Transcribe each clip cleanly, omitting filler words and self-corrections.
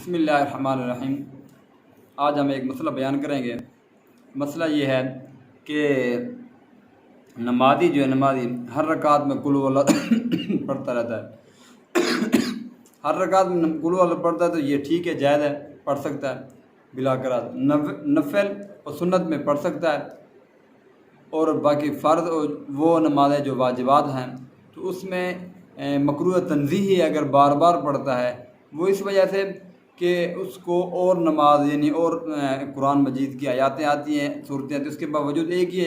بسم اللہ الرحمن الرحیم۔ آج ہم ایک مسئلہ بیان کریں گے۔ مسئلہ یہ ہے کہ نمازی ہر رکعت میں قل واللہ پڑھتا رہتا ہے۔ ہر رکعت میں قل واللہ پڑھتا ہے تو یہ ٹھیک ہے، جائز ہے، پڑھ سکتا ہے بلا قرات۔ نفل اور سنت میں پڑھ سکتا ہے، اور باقی فرض اور وہ نمازیں جو واجبات ہیں تو اس میں مکروہ تنزیہی اگر بار بار پڑھتا ہے، وہ اس وجہ سے کہ اس کو اور نماز یعنی اور قرآن مجید کی آیاتیں آتی ہیں، صورتیں آتی ہیں، اس کے باوجود ایک ہی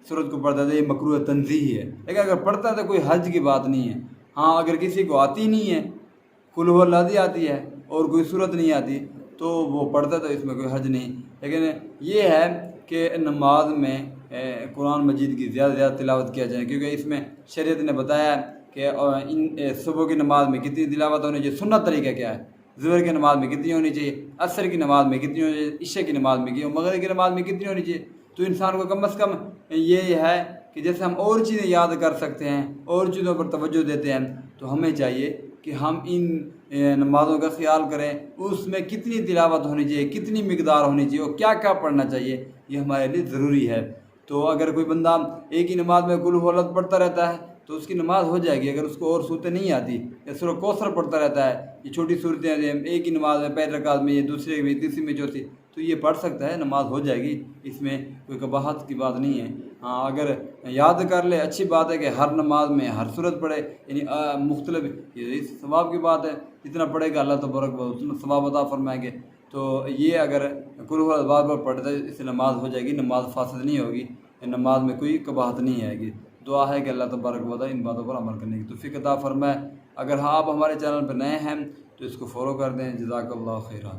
صورت کو پڑھتا ہے، یہ مکروہ تنزیہی ہے۔ لیکن اگر پڑھتا ہے تو کوئی حرج کی بات نہیں ہے۔ ہاں، اگر کسی کو آتی نہیں ہے، قل هو اللہ آتی ہے اور کوئی صورت نہیں آتی تو وہ پڑھتا ہے تو اس میں کوئی حرج نہیں۔ لیکن یہ ہے کہ نماز میں قرآن مجید کی زیادہ سے زیادہ تلاوت کیا جائے، کیونکہ اس میں شریعت نے بتایا ہے کہ صبح کی نماز میں کتنی تلاوت ہونی چاہیے۔ سنت طریقہ کیا ہے؟ ظہر کی نماز میں کتنی ہونی چاہیے، عصر کی نماز میں کتنی ہونی چاہیے، عشاء کی نماز میں کتنی، مغرب کی نماز میں کتنی ہونی چاہیے۔ تو انسان کو کم از کم یہ ہے کہ جیسے ہم اور چیزیں یاد کر سکتے ہیں، اور چیزوں پر توجہ دیتے ہیں، تو ہمیں چاہیے کہ ہم ان نمازوں کا خیال کریں، اس میں کتنی تلاوت ہونی چاہیے، کتنی مقدار ہونی چاہیے، اور کیا کیا پڑھنا چاہیے، یہ ہمارے لیے ضروری ہے۔ تو اگر کوئی بندہ ایک ہی نماز میں قل هو اللہ پڑھتا رہتا ہے تو اس کی نماز ہو جائے گی۔ اگر اس کو اور صورتیں نہیں آتی، یا سورہ کوثر پڑھتا رہتا ہے، یہ چھوٹی صورتیں ایک ہی نماز میں پہلی رکعت میں، یہ دوسرے میں، تیسری میں، چوتھی، تو یہ پڑھ سکتا ہے، نماز ہو جائے گی، اس میں کوئی قباحت کی بات نہیں ہے۔ ہاں، اگر یاد کر لے اچھی بات ہے کہ ہر نماز میں ہر صورت پڑھے، یعنی مختلف، یہ ثواب کی بات ہے، جتنا پڑھے گا اللہ تبارک و اتنا ثواب عطا فرمائیں گے۔ تو یہ اگر قل هو اللہ بار بار پڑھتا ہے اس سے نماز ہو جائے گی، نماز فاسد نہیں ہوگی، نماز میں کوئی قباحت نہیں آئے گی۔ دعا ہے کہ اللہ تبارک و تعالیٰ ان باتوں پر عمل کرنے کی توفیق عطا فرمائے۔ اگر آپ ہمارے چینل پر نئے ہیں تو اس کو فالو کر دیں۔ جزاک اللہ خیرہ۔